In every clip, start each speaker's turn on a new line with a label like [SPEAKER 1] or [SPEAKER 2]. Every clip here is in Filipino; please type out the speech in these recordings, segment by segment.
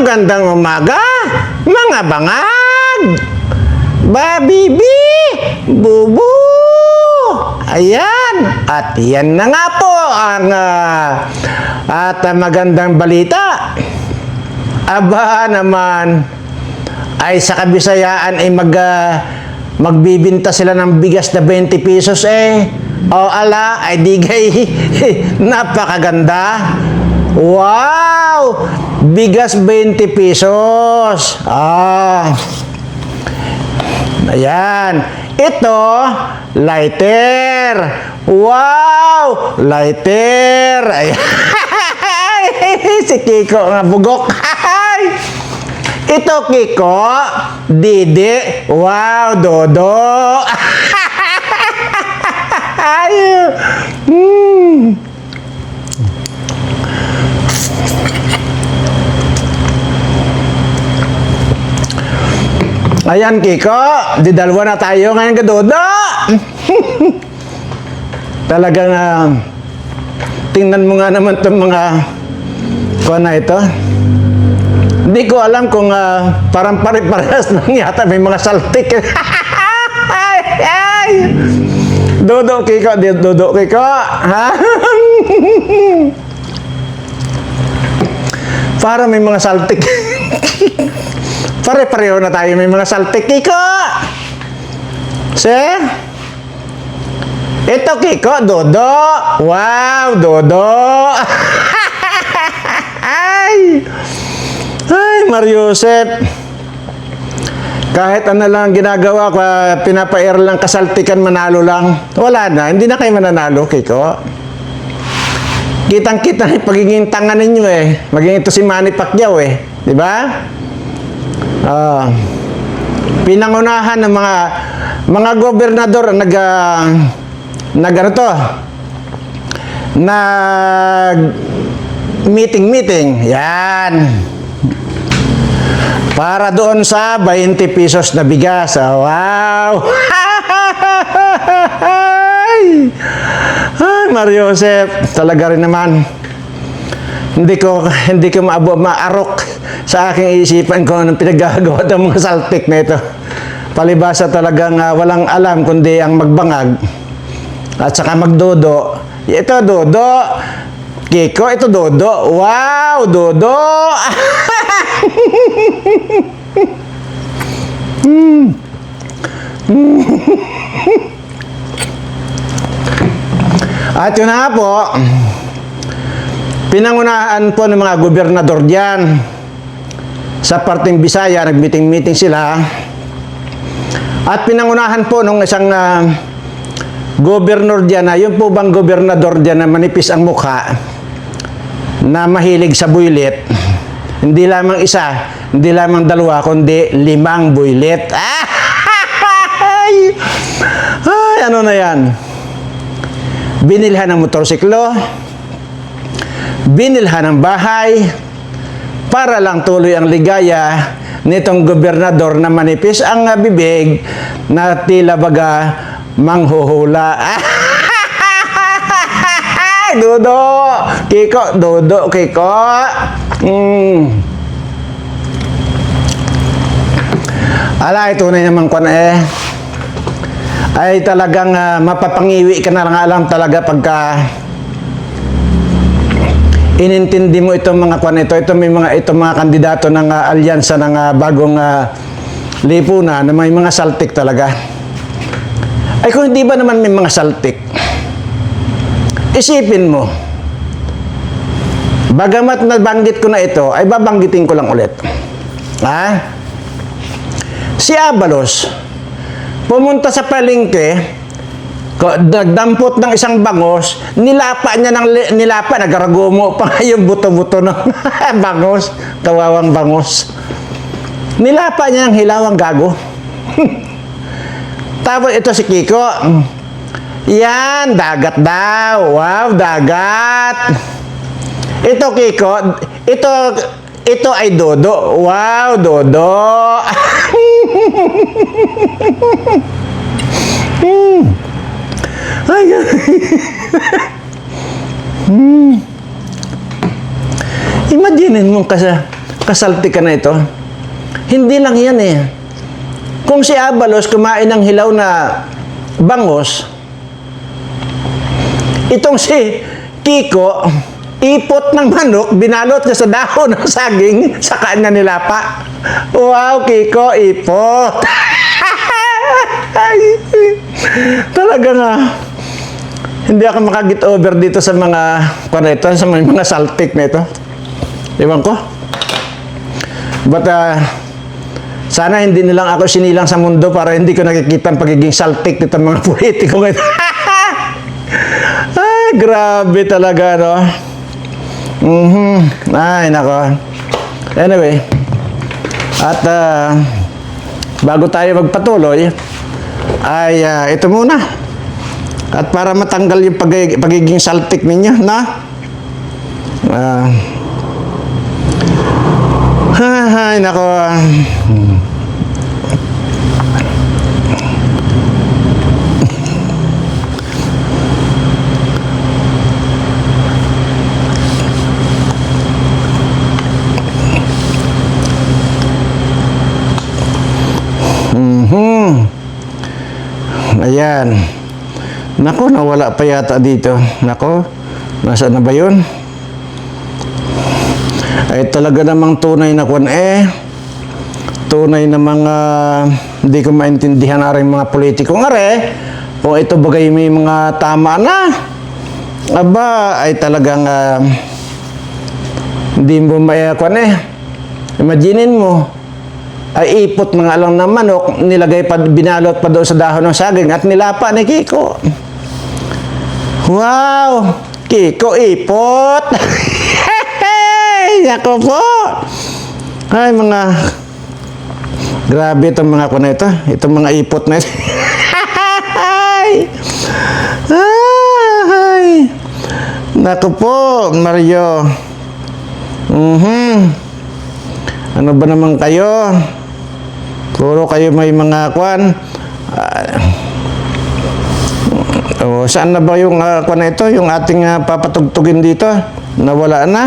[SPEAKER 1] Magandang umaga, mga bangag! Babibi! Bubu! Ayan! At yan na nga po ang magandang balita. Aba naman, ay sa Kabisayaan ay magbibinta sila ng bigas na 20 pesos eh. O ala, ay digay napakaganda. Wow! Bigas 20 pesos. Ayan. Ito, lighter. Wow! Lighter. Ayan. Si Kiko nga bugok. Ito, Kiko. Didi. Wow, Dodo. Ayan, Kiko. Di dalawa na tayo ngayon, Dodo. Talagang tingnan mo nga naman itong mga kuha na ito. Hindi ko alam kung parang pare-parehas lang yata. May mga saltik. Dodo, Kiko. Dodo, Kiko. Ha? Para may mga saltik. Pare-pareho na tayo. May mga saltik, Kiko. See? Ito, Kiko. Dodo. Wow, Dodo. Ay, Mariusep. Kahit ano lang ginagawa ko, pinapa-air lang kasaltikan, manalo lang. Wala na, hindi na kayo mananalo, Kiko. Kitang-kita yung pagiging tanga ninyo eh. Maging ito si Manny Pacquiao eh. Di ba? Pinangunahan ng mga gobernador nag meeting. Yan. Para doon sa 20 pesos na bigas. Wow! Ay, Mariusep, talaga rin naman. Hindi ko maarok sa aking isipan kung anong pinaggagawa ng mga saltik na ito. Palibasa talagang walang alam kundi ang magbangag at saka magdodo. Ito, Dodo. Kiko, ito Dodo. Wow, Dodo! At yun na po, pinangunahan po ng mga gobernador diyan sa parteng Bisaya, nag-meeting sila. At pinangunahan po nung isang gobernador diyan, yun po bang gobernador diyan na manipis ang mukha, na mahilig sa builit. Hindi lamang isa, hindi lamang dalawa, kundi 5 builit. Ay, ano na yan? Binilhan ng motorsiklo, binilhan ng bahay, para lang tuloy ang ligaya nitong gobernador na manipis ang bibig na tila baga manghuhula. Dodo, Kiko, Dodo, Kiko. Ala, ito na naman ko na ay talagang mapapangiwi ka na lang talaga pagka inintindi mo itong mga kwan ito. Itong mga kandidato ng alyansa ng bagong lipunan na may mga saltik talaga. Ay kung hindi ba naman may mga saltik, isipin mo, bagamat nabanggit ko na ito, ay babanggitin ko lang ulit. Si Abalos, pumunta sa palengke, nagdampot ng isang bangos, nilapa niya nagaragumo pa yung buto-buto ng bangos, kawawang bangos. Nilapa niya ng hilawang gago. Tapos ito si Kiko, yan, dagat daw. Wow, dagat. Ito, Kiko, ito ay Dodo. Wow, Dodo. Ay, Imaginin mo kasi kasaltika na ito. Hindi lang yan eh. Kung si Abalos kumain ng hilaw na bangos, itong si Kiko, ipot ng manok, binalot niya sa dahon ng saging, sa kanya nilapa. Wow, Kiko, ipot. Talagang hindi ako makagit over dito sa mga ito, sa mga saltik na ito. Ewan ko. But sana hindi nilang ako sinilang sa mundo para hindi ko nakikita ang pagiging saltik nito mga politiko ngayon. Ay, grabe talaga, no? Ay, nako. Anyway, at bago tayo magpatuloy, ay ito muna. At para matanggal yung pagiging saltik ninyo, na? Ay, nako. Ayan. Nako, nawala pa yata dito. Nako, nasaan na ba yun? Ay talaga namang tunay na tunay na mga hindi ko maintindihan na rin mga politiko nga kung ito bagay may mga tama na, aba ay talagang hindi mo may imaginein mo ay ipot mga lang ng manok, nilagay pa, binalot pa doon sa dahon ng saging at nilapa ni Kiko. Wow, Kiko ipot. Yako po. Ay, mga grabe itong mga na ito. Itong mga ipot na ito. Ay. Naku po, Mario. Ano ba naman kayo? Puro kayo may mga saan na ba yung na ito? Yung ating papatugtugin dito? Nawala na.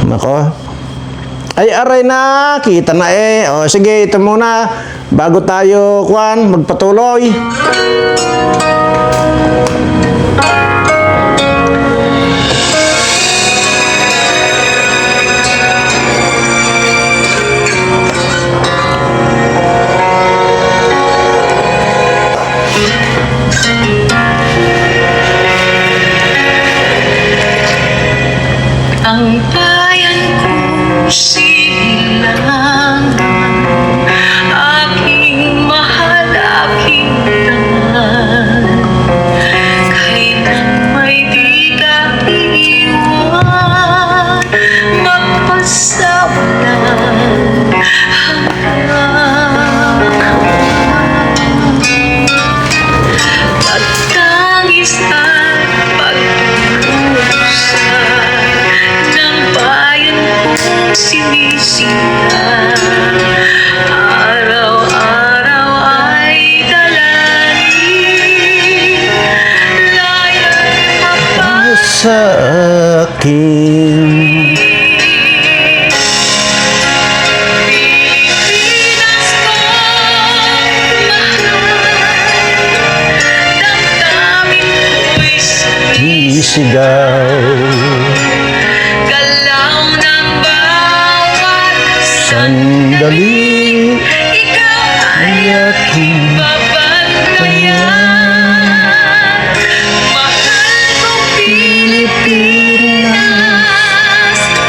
[SPEAKER 1] Nako. Ay, aray na. Kita na O, sige, ito muna. Bago tayo, magpatuloy.
[SPEAKER 2] Ang bayan ko silang aking mahal, aking tangan. Kailan may di ka iiwan, magpasawalan pagtangis at pagkukusan ng bayan kong sinisita. Araw-araw ay dalangin, layan ka pa
[SPEAKER 1] Sa akin.
[SPEAKER 2] Pilipinas kong mahal, damdamin ko'y
[SPEAKER 1] Isigaw.
[SPEAKER 2] galaw ng bawat
[SPEAKER 1] Sandali.
[SPEAKER 2] ikaw ay
[SPEAKER 1] Aking
[SPEAKER 2] babantayan. Mahal kong Pilipinas,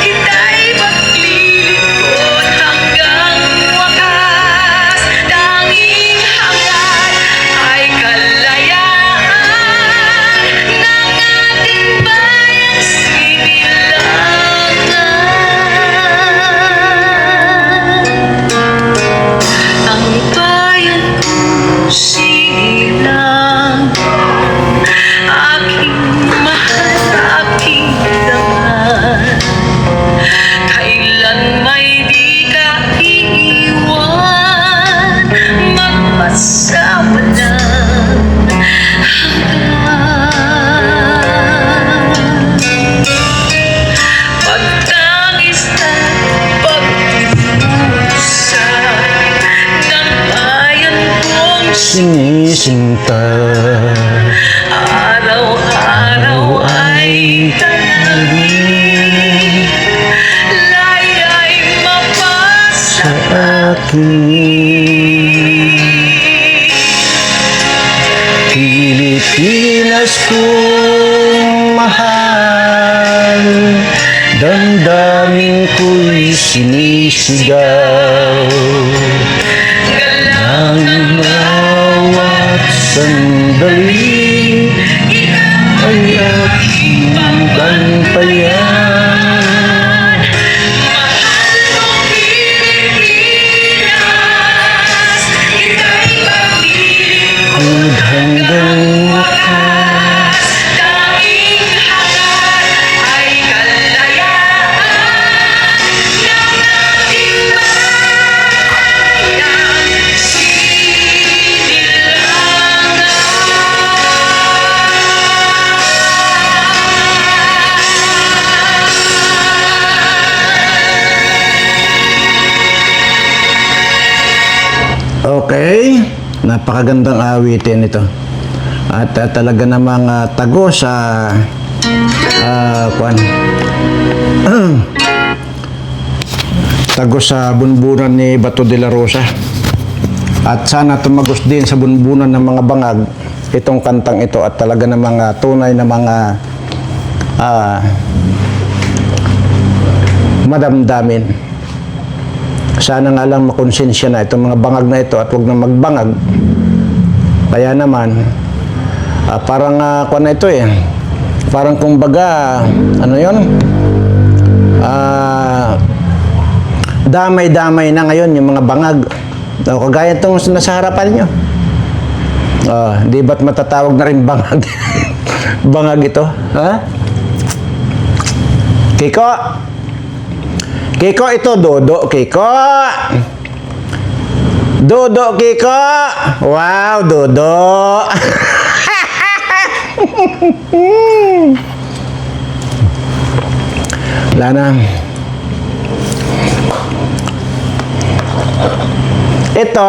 [SPEAKER 2] kita'y maglilingkod hanggang wakas. Tanging hangad ay kalayaan ng ating bayang sinilangan. Ang bayan ko
[SPEAKER 1] sinisinta.
[SPEAKER 2] Araw-araw ay tanangin, laya'y mapasa
[SPEAKER 1] Akin Pilipinas kong mahal, damdamin ko'y sinisigaw. Ang bawat sandali ay aking bantayan.
[SPEAKER 2] Mahal mong Pilipinas, ika'y maglilingkod
[SPEAKER 1] Hanggang
[SPEAKER 2] wakas. Tanging hangat ay kalayaan ng ating bayang
[SPEAKER 1] Okay, napakagandang awitin ito. At talaga namang tago sa kuan. Tago sa bunbunan ni Bato de la Rosa. At sana tumagos din sa bunbunan ng mga bangag itong kantang ito at talaga namang tunay na mga madamdamin. Sana nga lang makonsensya na itong mga bangag na ito at huwag na magbangag. Kaya naman, parang kuwan na ito eh. Parang kumbaga, ano yun? Damay-damay na ngayon yung mga bangag. Kagaya itong nasa harapan nyo. Di ba't matatawag na rin bangag? Bangag ito. Ha? Kiko? Kiko, ito, Dodo, Kiko. Dodo, Kiko. Wow, Dodo. Wala na. Ito,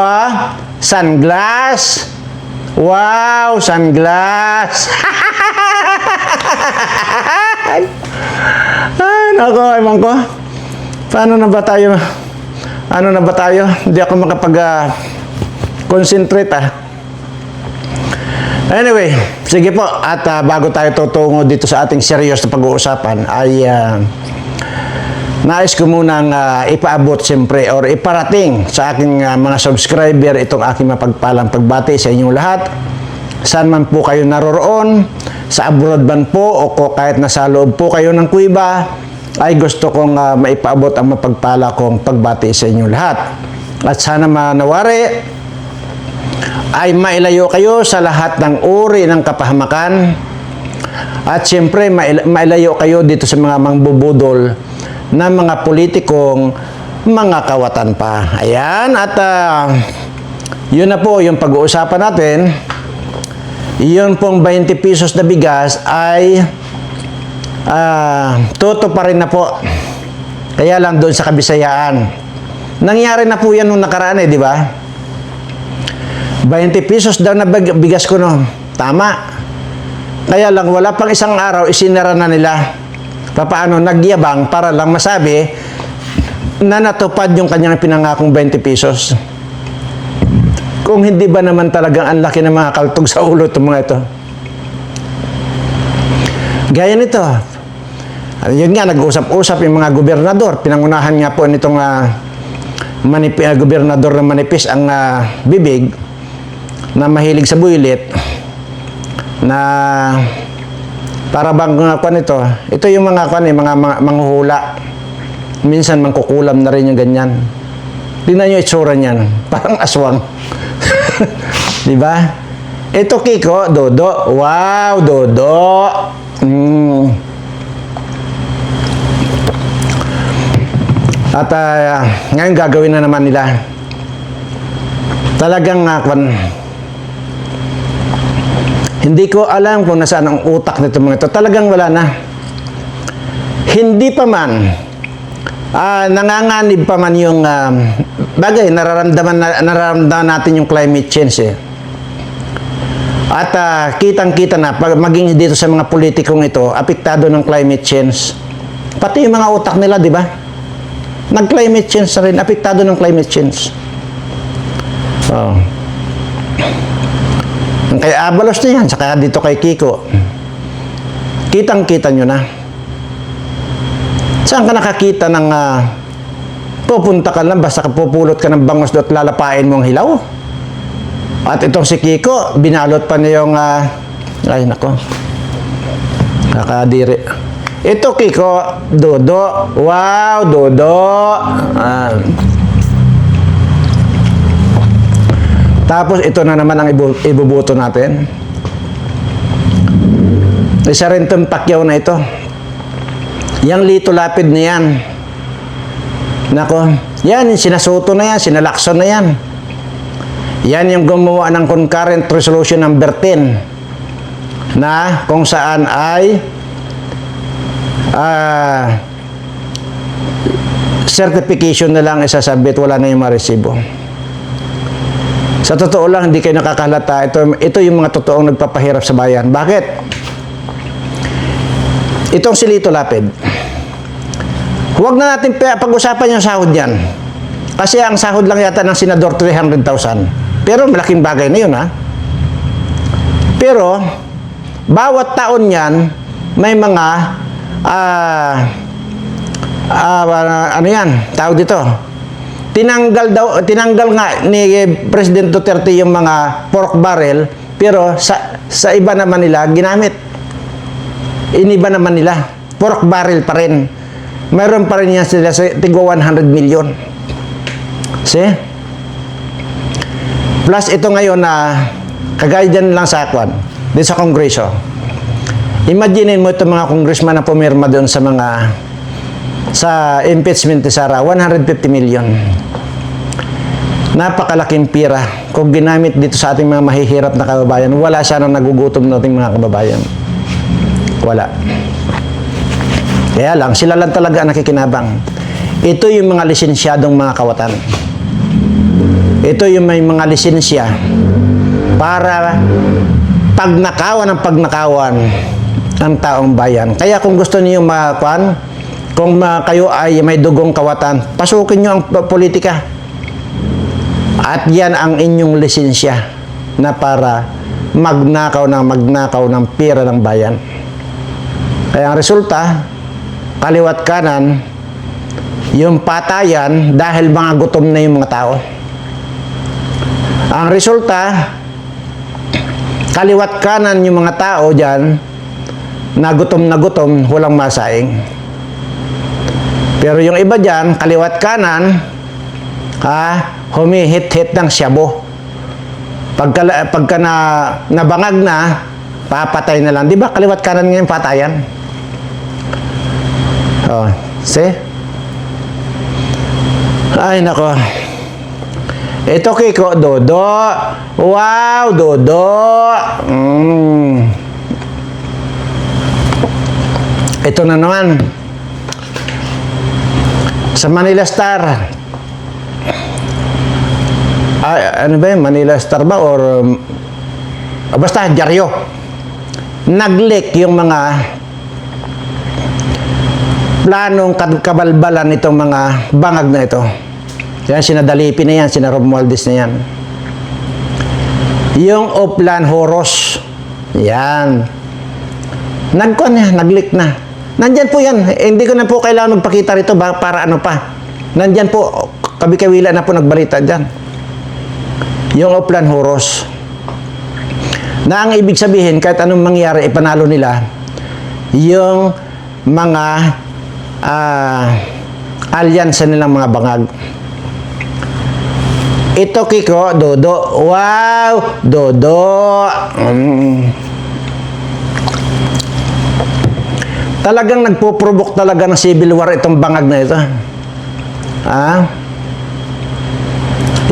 [SPEAKER 1] sunglass. Wow, sunglass. Ay, nako, ewan ko. Paano na ba tayo? Ano na ba tayo? Hindi ako makapag-concentrate Anyway, sige po. At bago tayo tutungo dito sa ating serious na pag-uusapan, ay nais ko munang ipaabot siyempre or iparating sa aking mga subscriber itong aking mapagpalang pagbati sa inyong lahat. Saan man po kayo naroroon, sa abroad man po o kahit nasa loob po kayo ng kuiba, ay gusto kong maipaabot ang mapagpala kong pagbati sa inyong lahat. At sana manawari ay mailayo kayo sa lahat ng uri ng kapahamakan. At siyempre mailayo kayo dito sa mga mangbubudol na mga politikong mga kawatan pa. Ayan, at yun na po yung pag-uusapan natin. Yun pong 20 pesos na bigas ay toto pa rin na po. Kaya lang doon sa Kabisayaan. Nangyari na po yan nung nakaraan di ba? 20 pesos daw na bigas ko no. Tama. Kaya lang wala pang isang araw isinara na nila. Papaano nagyabang para lang masabi na natupad yung kanyang pinangakong 20 pesos. Kung hindi ba naman talagang ang laki ng mga kaltog sa ulo itong mga ito. Gaya nito. Yun nga, nag-usap-usap yung mga gobernador. Pinangunahan nga po nitong gobernador na manipis ang bibig na mahilig sa builit na para bang ito. Ito yung mga mga manghuhula. Minsan mangkukulam na rin yung ganyan. Tingnan nyo itsura niyan. Parang aswang. Diba? Ito Kiko, Dodo. Wow, Dodo. At ngayon gagawin na naman nila. Talagang hindi ko alam kung nasaan ang utak nito mga ito. Talagang wala na. Hindi pa man nanganganib pa man yung bagay, nararamdaman natin yung climate change At kitang-kita na, pag maging dito sa mga politikong ito, apektado ng climate change. Pati yung mga utak nila, di ba? Nag-climate change na rin, apektado ng climate change. Oh. Kay Abalos na yan, saka dito kay Kiko. Kitang-kita nyo na. Saan ka nakakita ng pupunta ka lang, basta pupulot ka ng bangos at lalapain mong hilaw? At itong si Kiko, binalot pa niya yung, ay nako, nakadiri. Ito Kiko, Dodo, wow, Dodo. Tapos ito na naman ang ibubuto natin. Isa rin itong Pacquiao na ito. Yang Lito Lapid na yan. Nako, yan, sinasuto na yan, sinalakson na yan. Yan yung gumawa ng concurrent resolution number 10 na kung saan ay certification na lang isasabit, wala na yung maresibo. Sa totoo lang, hindi kayo nakakalata. Ito yung mga totoong nagpapahirap sa bayan. Bakit? Itong si Lito Lapid. Huwag na natin pag-usapan yung sahod niyan. Kasi ang sahod lang yata ng senador 300,000. Pero malaking bagay na yun, ha? Pero, bawat taon yan, may mga ano yan, tawag dito. Tinanggal nga ni President Duterte yung mga pork barrel, pero sa iba naman nila ginamit. Iniba naman nila. Pork barrel pa rin. Mayroon pa rin yan sila sa tigwa 100 million. See? Plus ito ngayon na kagaya dyan lang sa Akwan, din sa Kongreso. Imagine mo itong mga congressman na pumirma doon sa mga sa impeachment ni Sara, 150 million. Napakalaking pira. Kung ginamit dito sa ating mga mahihirap na kababayan, wala sana nagugutom nating mga kababayan. Wala. Kaya lang, sila lang talaga ang nakikinabang. Ito yung mga lisensyadong mga kawatan. Ito yung may mga lisensya para pagnakawan ang taong bayan. Kaya kung gusto niyo makuan, kung kayo ay may dugong kawatan, pasukin nyo ang politika. At yan ang inyong lisensya na para magnakaw ng pera ng bayan. Kaya ang resulta, kaliwat kanan, yung patayan dahil mga gutom na yung mga tao. Ang resulta, kaliwat kanan yung mga tao dyan, na gutom, walang masaing. Pero yung iba dyan, kaliwat kanan, humihit-hit ng syabo. Pagka nabangag na, papatay na lang. Di ba kaliwat kanan ngayon patayan? Oh, see? Ay, nako. Ito Kiko, Dodo. Wow, Dodo. Ito na naman. Sa Manila Star. Ano ba yun? Manila Star ba? Or basta, dyaryo. Nag-leak yung mga planong kabalbalan itong mga bangag na ito. Yan, sinadalipi na yan, sina Romualdez na yan. Yung Oplan Horos. Yan. Nag-leak na. Nandyan po yan. Hindi ko na po kailangan magpakita rito para ano pa. Nandyan po, kabi-kawila na po nagbalita dyan. Yung Oplan Horos. Na ang ibig sabihin, kahit anong mangyari, ipanalo nila yung mga alyansa nilang mga bangag. Ito Kiko, Dodo. Wow, Dodo. Talagang nagpo-provoke talaga ng civil war itong bangag na ito.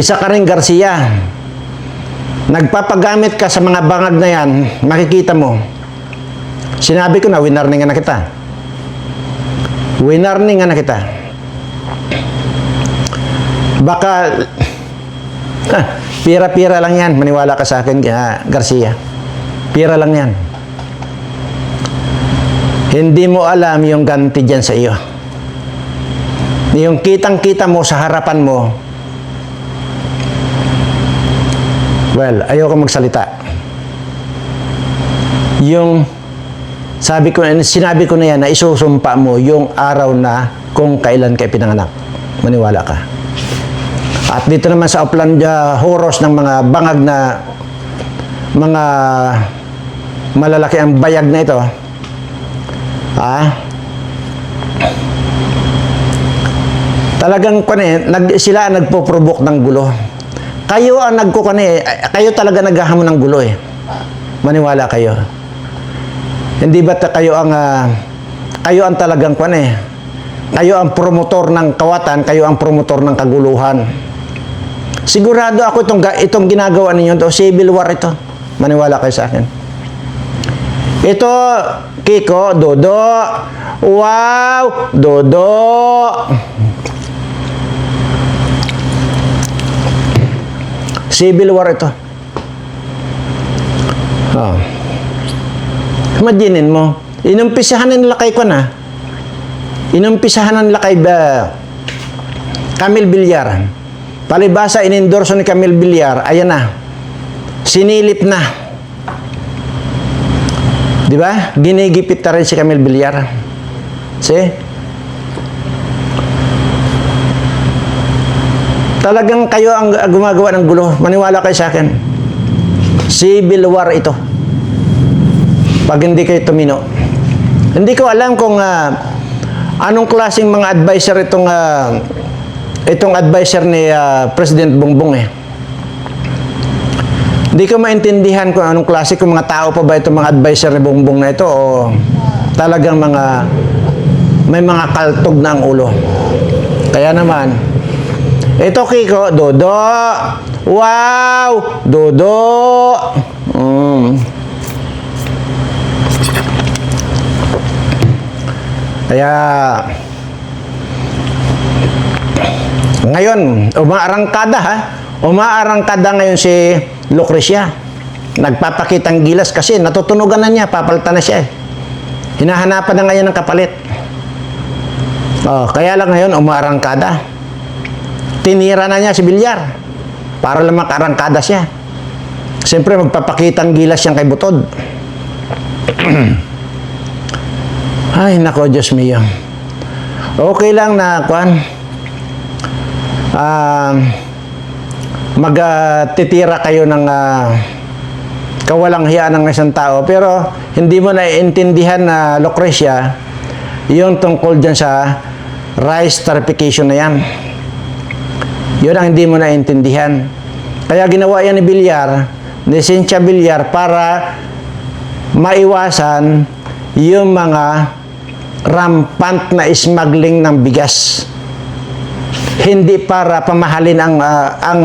[SPEAKER 1] Isa ka rin Garcia. Nagpapagamit ka sa mga bangag na yan, makikita mo. Sinabi ko na, winarningan na kita. Winarningan na kita. Baka, pira-pira lang yan, maniwala ka sa akin, Garcia. Pira lang yan. Hindi mo alam yung ganti dyan sa iyo. Yung kitang-kita mo sa harapan mo, well, ayoko magsalita. Yung sinabi ko na yan na isusumpa mo yung araw na kung kailan ka pinanganak. Maniwala ka. At dito naman sa Upland Horos ng mga bangag na mga malalaki ang bayag na ito, talagang sila ang nagpo-provoke ng gulo. Kayo ang kayo talaga naghahamon ng gulo eh. Maniwala kayo. Hindi ba kayo ang talagang kayo ang promotor ng kawatan, kayo ang promotor ng kaguluhan. Sigurado ako itong ginagawa ninyo, civil war ito. Maniwala kayo sa akin. Ito, Kiko, Dodo. Wow, Dodo. Civil war ito. Imaginin mo, inumpisahan nila kay Inumpisahan nila kay Camille Villar. Palibasa, inendorso ni Camille Villar, ayan na. Sinilip na. Di ba? Ginigipit na rin si Camille Villar. See? Talagang kayo ang gumagawa ng gulo. Maniwala kayo sa akin. Civil war ito. Pag hindi kayo tumino. Hindi ko alam kung anong klaseng mga advisor itong advisor ni President Bongbong eh. Hindi ko maintindihan kung anong klase, kung mga tao pa ba itong mga advisor ni Bongbong na ito o talagang may mga kaltog na ang ulo. Kaya naman, ito Kiko, Dodo. Wow, Dodo. Kaya ngayon, umaarangkada ngayon si Lucrecia. Nagpapakitang gilas kasi natutunugan na niya, papalitan na siya eh. Hinahanapan na ngayon ng kapalit. Kaya lang ngayon, umaarangkada. Tinira na niya si Villar para lang makarangkada siya. Siyempre, magpapakitang gilas siyang kay Butod. Ay, nako, Diyos mio. Okay lang na, magtitira kayo ng kawalang hiya ng isang tao, pero hindi mo naiintindihan na Lucrecia, yung tungkol dyan sa rice tariffication na yan. Yun ang hindi mo naiintindihan. Kaya ginawa yan ni Villar, ni Cynthia Villar, para maiwasan yung mga rampant na smuggling ng bigas. Hindi para pamahalin ang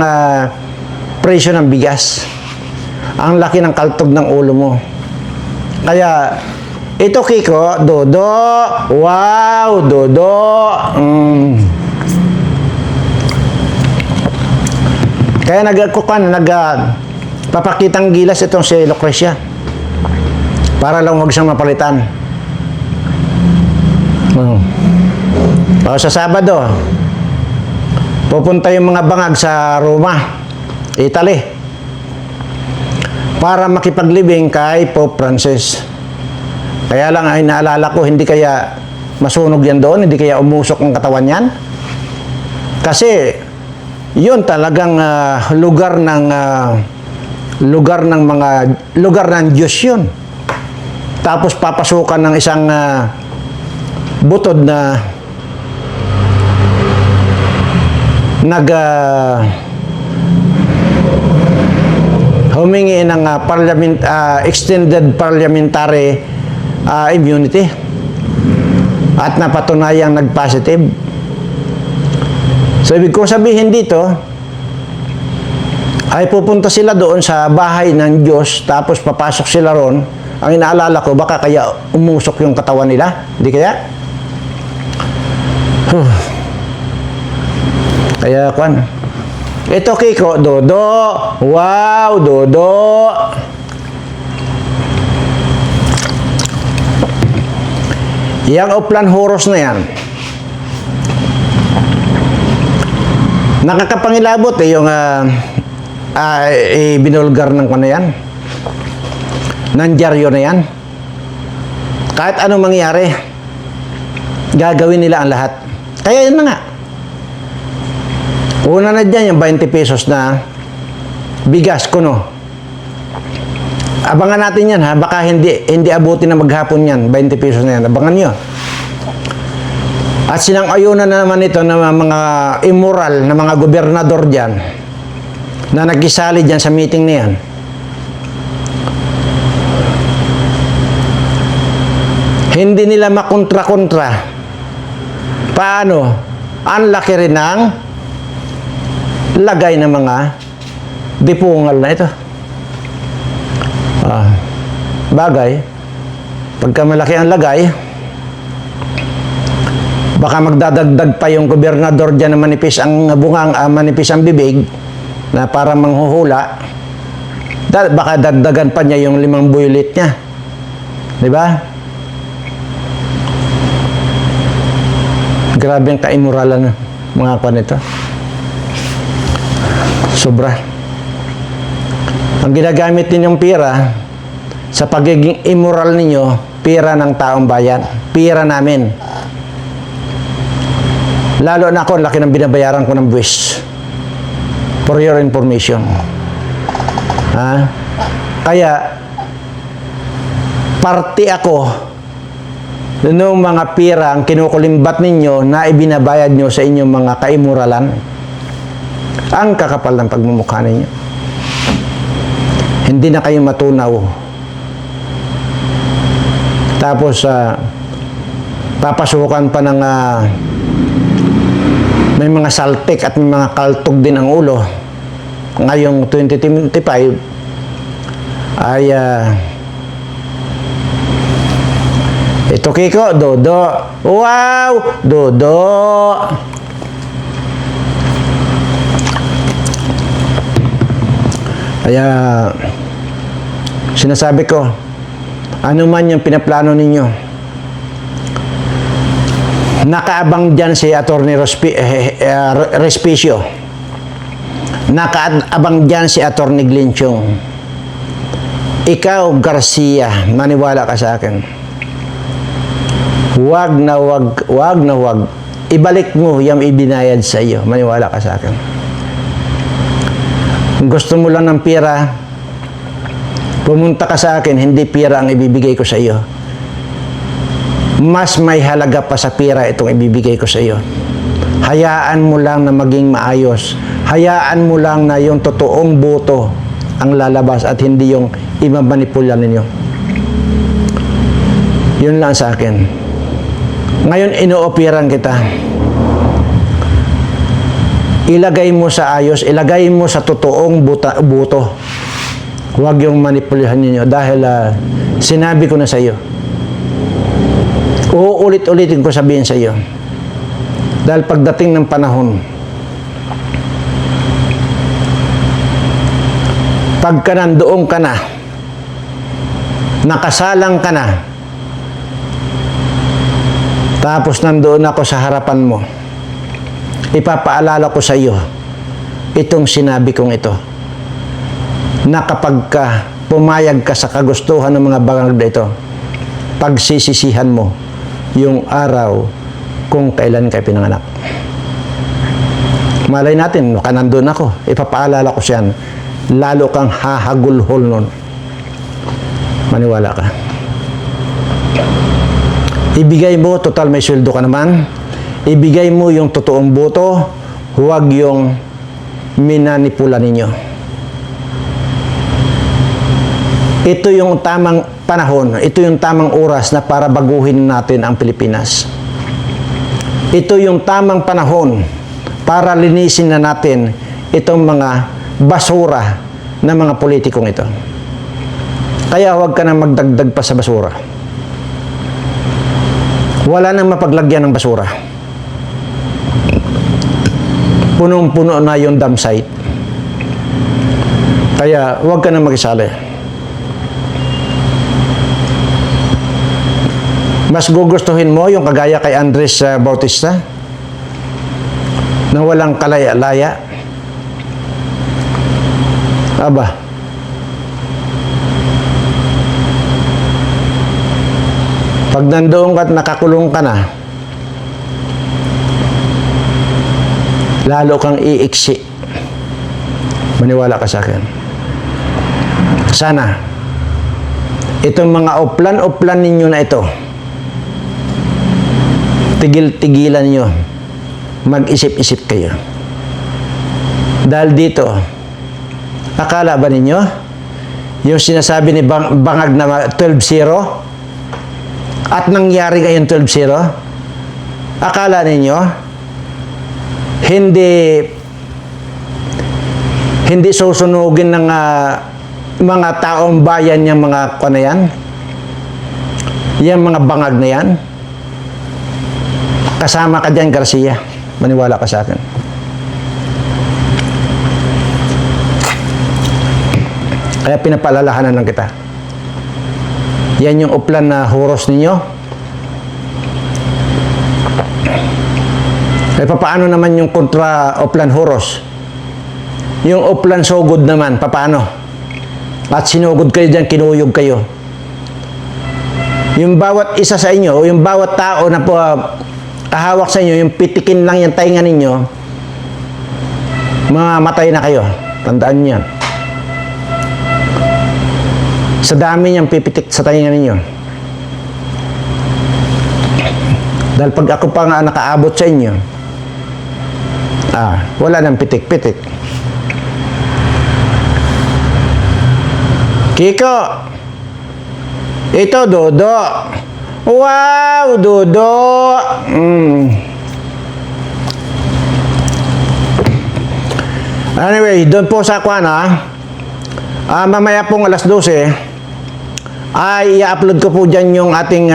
[SPEAKER 1] presyo ng bigas. Ang laki ng kaltog ng ulo mo. Kaya, ito Kiko, Dodo. Wow, Dodo. Kaya papakitang gilas itong si Lucrecia. Para lang huwag siyang mapalitan. Sa Sabado, pupunta yung mga bangag sa Roma, Italy, para makipaglibing kay Pope Francis. Kaya lang ay naalala ko, hindi kaya masunog yan doon, hindi kaya umusok ang katawan yan. Kasi yun talagang lugar ng Diyos yun. Tapos papasukan ng isang butod na humingi ng extended parliamentary immunity at napatunayang nag-positive. So, ibig kong sabihin dito ay pupunta sila doon sa bahay ng Diyos, tapos papasok sila ron. Ang inaalala ko, baka kaya umusok yung katawan nila. Hindi kaya? Kaya, ito Kiko, Dodo. Wow, Dodo. Yang Oplan Horos na yan, nakakapangilabot yung binulgar ng kano yan, ng dyaryo na yan. Kahit anong mangyari, gagawin nila ang lahat. Kaya yun na nga. Una na dyan yung 20 pesos na bigas kuno. Abangan natin yan ha. Baka hindi abutin na maghapon yan. 20 pesos na yan. Abangan nyo. At sinang-ayunan na naman ito ng mga immoral na mga gobernador dyan na nagkisali dyan sa meeting na yan. Hindi nila makontra-kontra. Paano? Ang laki rin ng lagay ng mga dipungal na ito. Bagay, pagka malaki ang lagay, baka magdadagdag pa yung gobernador dyan na manipis ang bungang, manipis ang bibig, na para manghuhula. Baka dagdagan pa niya yung 5 buwilit niya. Di ba? Grabe ang kaimmoralan ng mga kanito. Sobra. Ang ginagamit ninyong pera sa pagiging immoral ninyo, pera ng taong bayan, pera namin. Lalo na ako, laki ng binabayaran ko ng buwis. For your information. Kaya, party ako noong mga pera ang kinukulimbat ninyo na ibinabayad nyo sa inyong mga kaimuralan. Ang kakapal ng pagmumukha ninyo. Hindi na kayo matunaw. Tapos, papasukan pa ng may mga saltik at may mga kaltog din ang ulo. Ngayong 2025 ay ito Kiko, Dodo. Wow! Dodo! Kaya sinasabi ko, ano man yung pinaplano ninyo, nakaabang dyan si Atty. Respicio. Nakaabang dyan si Atty. Glinchong. Ikaw, Garcia, maniwala ka sa akin. Wag na wag. Ibalik mo yung ibinayad sa iyo. Maniwala ka sa akin. Kung gusto mo lang ng pera, pumunta ka sa akin, hindi pera ang ibibigay ko sa iyo. Mas may halaga pa sa pera itong ibibigay ko sa iyo. Hayaan mo lang na maging maayos. Hayaan mo lang na yung totoong boto ang lalabas at hindi yung imamanipulan ninyo. Yun lang sa akin. Ngayon, ino-operan kita. Ilagay mo sa ayos, ilagay mo sa totoong boto. Huwag yung manipulahan ninyo dahil sinabi ko na sa iyo. Uulit-ulitin ko sabihin sa iyo. Dahil pagdating ng panahon, pagka nandoon ka na, nakasalang ka na, tapos nandoon ako sa harapan mo, ipapaalala ko sa iyo itong sinabi kong ito, na kapag ka pumayag ka sa kagustuhan ng mga bangag na ito, pagsisisihan mo yung araw kung kailan ka pinanganak. Malay natin, baka nandun ako, ipapaalala ko siyan, lalo kang hahagulhol nun. Maniwala ka. Ibigay mo, total may sweldo ka naman, ibigay mo yung totoong boto, huwag yung minanipula ninyo. Ito yung tamang panahon, ito yung tamang oras na para baguhin natin ang Pilipinas. Ito yung tamang panahon para linisin na natin itong mga basura ng mga politikong ito. Kaya huwag ka na magdagdag pa sa basura. Wala nang mapaglagyan ng basura. Punong-puno na yung dump site. Kaya huwag ka na magisali. Mas gugustuhin mo yung kagaya kay Andres Bautista na walang kalaya-laya? Aba, pag nandoon ka at nakakulong ka na, lalo kang iiksi. Maniwala ka sa akin. Sana, itong mga uplan ninyo na ito, tigil-tigilan nyo, mag-isip-isip kayo. Dahil dito, akala ba ninyo, yung sinasabi ni Bangag na 12-0, at nangyari ngayon 12-0, akala ninyo, hindi susunugin ng mga taong bayan yung mga ano yan? Yung mga bangag na yan? Kasama ka dyan, Garcia. Maniwala ka sa akin. Kaya pinapaalalahanan lang kita. Yan yung uplan na huros ninyo. Eh, paano naman yung kontra uplan huros? Yung uplan sugod naman, paano? At sinugod kayo dyan, kinuyog kayo. Yung bawat isa sa inyo, o yung bawat tao na po kahawak sa inyo, yung pitikin lang yung tainga ninyo, mamamatay na kayo. Tandaan niyo yan. Sa dami niyang pipitik sa tainga ninyo. Dahil pag ako pa nga nakaabot sa inyo, wala nang pitik-pitik. Kiko, ito Dodo. Wow, Dodo. Anyway, doon po sa kwan mamaya pong alas 12 ay i-upload ko po dyan yung ating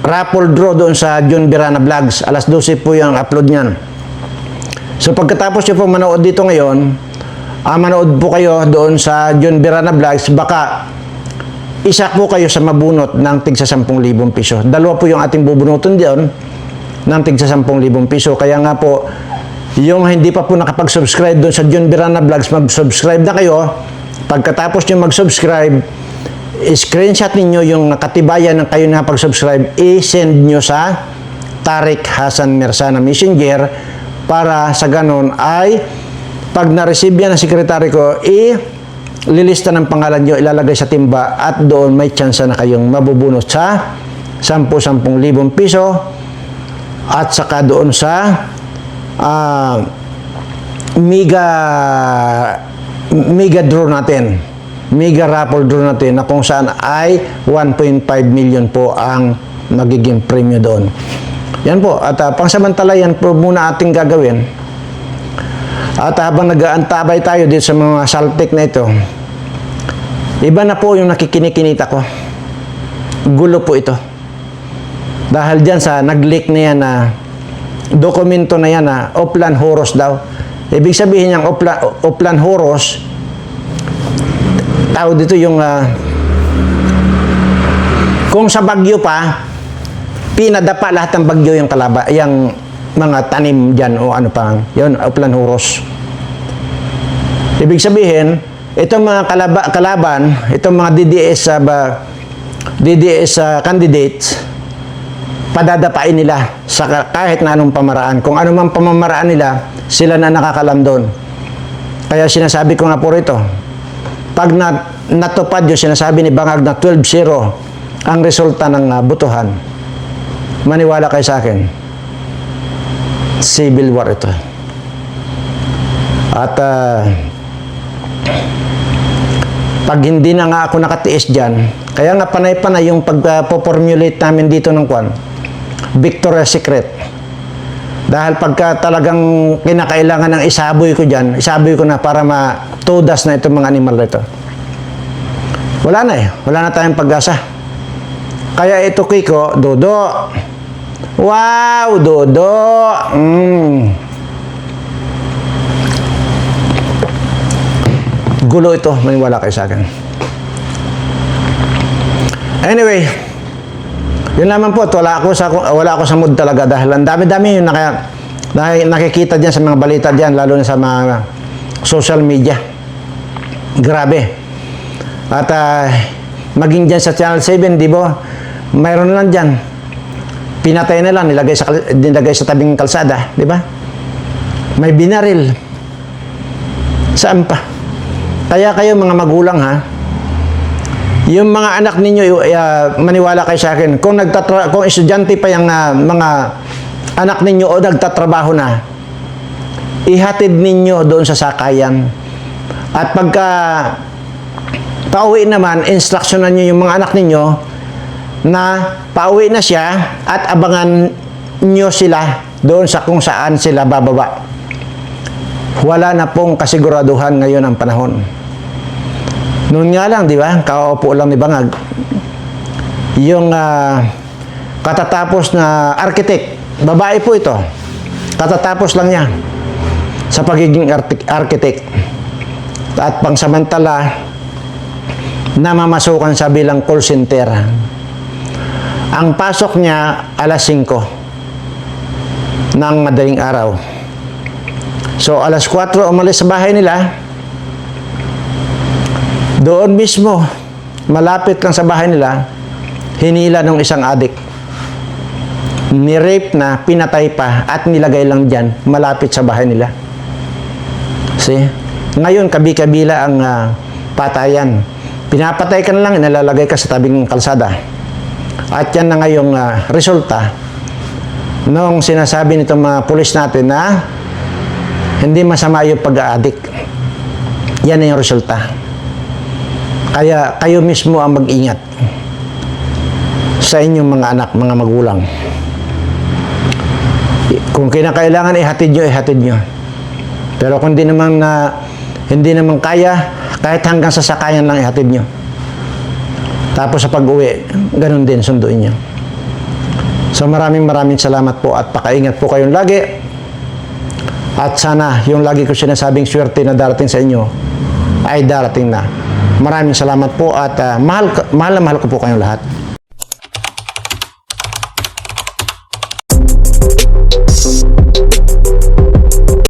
[SPEAKER 1] raffle draw doon sa John Birana Vlogs. Alas 12 po yung upload nyan. So pagkatapos nyo po manood dito ngayon, manood po kayo doon sa John Birana Vlogs, baka isa po kayo sa mabunot ng tigsa 10,000 piso. Dalawa po yung ating bubunutin diyon ng tigsa 10,000 piso. Kaya nga po, yung hindi pa po nakapag-subscribe doon sa John Birana Vlogs, mag-subscribe na kayo. Pagkatapos nyo mag-subscribe, screenshot ninyo yung katibayan ng kayo na pag-subscribe, i-send nyo sa Tarik Hasan Mersana Messenger para sa ganon ay pag na-receive yan ng sekretary ko, lilista ng pangalan nyo, ilalagay sa timba at doon may chance na kayong mabubunot sa 10,000 piso at saka doon sa mega draw natin, mega raffle draw natin na kung saan ay 1.5 million po ang magiging premyo doon. Yan po, at pangsamantala yan po muna ating gagawin. At habang nag-aantabay tayo dito sa mga saltik na ito, iba na po yung nakikinikinita ko. Gulo po ito. Dahil dyan sa nag-leak na yan na dokumento na yan na uplan huros daw. Ibig sabihin niyang uplan huros, tao dito yung kung sa bagyo pa, pinadapa lahat ng bagyo yung yung mga tanim dyan o ano pa, yun, uplan huros. Ibig sabihin, itong mga kalaban, itong mga DDS candidates, padadapain nila sa kahit na anong pamaraan. Kung ano man pamamaraan nila, sila na nakakalam doon. Kaya sinasabi ko nga po rito, pag natupad yung sinasabi ni Bangag na 12-0 ang resulta ng botohan, maniwala kayo sa akin, civil war ito. At pag hindi na nga ako nakatiis dyan, kaya nga panay-panay yung pag-formulate namin dito ng kwan, Victoria's Secret. Dahil pagka talagang kinakailangan ng isaboy ko dyan, isaboy ko na para matudas na itong mga animal na ito. Wala na wala na tayong pag-asa. Kaya ito, Kiko, Dodo. Wow, Dodo. Gulo ito, maniwala kayo sa akin. Anyway, Yun naman po, wala ako sa mood talaga dahil ang dami-dami yung nakikita diyan sa mga balita diyan, lalo na sa mga social media. Grabe. At maging diyan sa Channel 7, di ba? Mayroon lang diyan. Pinatay na lang, nilagay sa tabing kalsada, di ba? May binaril. Saan pa? Kaya kayo mga magulang ha, yung mga anak ninyo, maniwala kayo sa akin, kung estudyante pa yung mga anak ninyo o nagtatrabaho na, ihatid ninyo doon sa sakayan. At pagka pauwi naman, instructionan nyo yung mga anak ninyo na pauwi na siya at abangan nyo sila doon sa kung saan sila bababa. Wala na pong kasiguraduhan ngayon ang panahon. Noon nga lang, di ba? Kaupo lang ni Bangag. Yung katatapos na architect, babae po ito. Katatapos lang niya sa pagiging architect. At pangsamantala, namamasukan sa bilang call center. Ang pasok niya, alas 5 ng madaling araw. So, alas 4 umalis sa bahay nila. Doon mismo, malapit lang sa bahay nila, hinila ng isang adik. Ni-rape na, pinatay pa, at nilagay lang dyan, malapit sa bahay nila. See? Ngayon, kabi-kabila ang patayan. Pinapatay ka na lang, inalalagay ka sa tabing kalsada. At yan na ngayong resulta nung sinasabi nitong mga pulis natin na hindi masama yung pag-aadik. Yan na yung resulta. Kaya kayo mismo ang mag-ingat sa inyong mga anak, mga magulang. Kung kinakailangan, ihatid nyo. Pero kung hindi naman kaya, kahit hanggang sa sakayan lang ihatid nyo. Tapos sa pag-uwi, ganun din, sunduin nyo. So maraming salamat po at pakaingat po kayong lagi. At sana yung lagi ko sinasabing swerte na darating sa inyo ay darating na. Maraming salamat po at mahal ko po kayong lahat.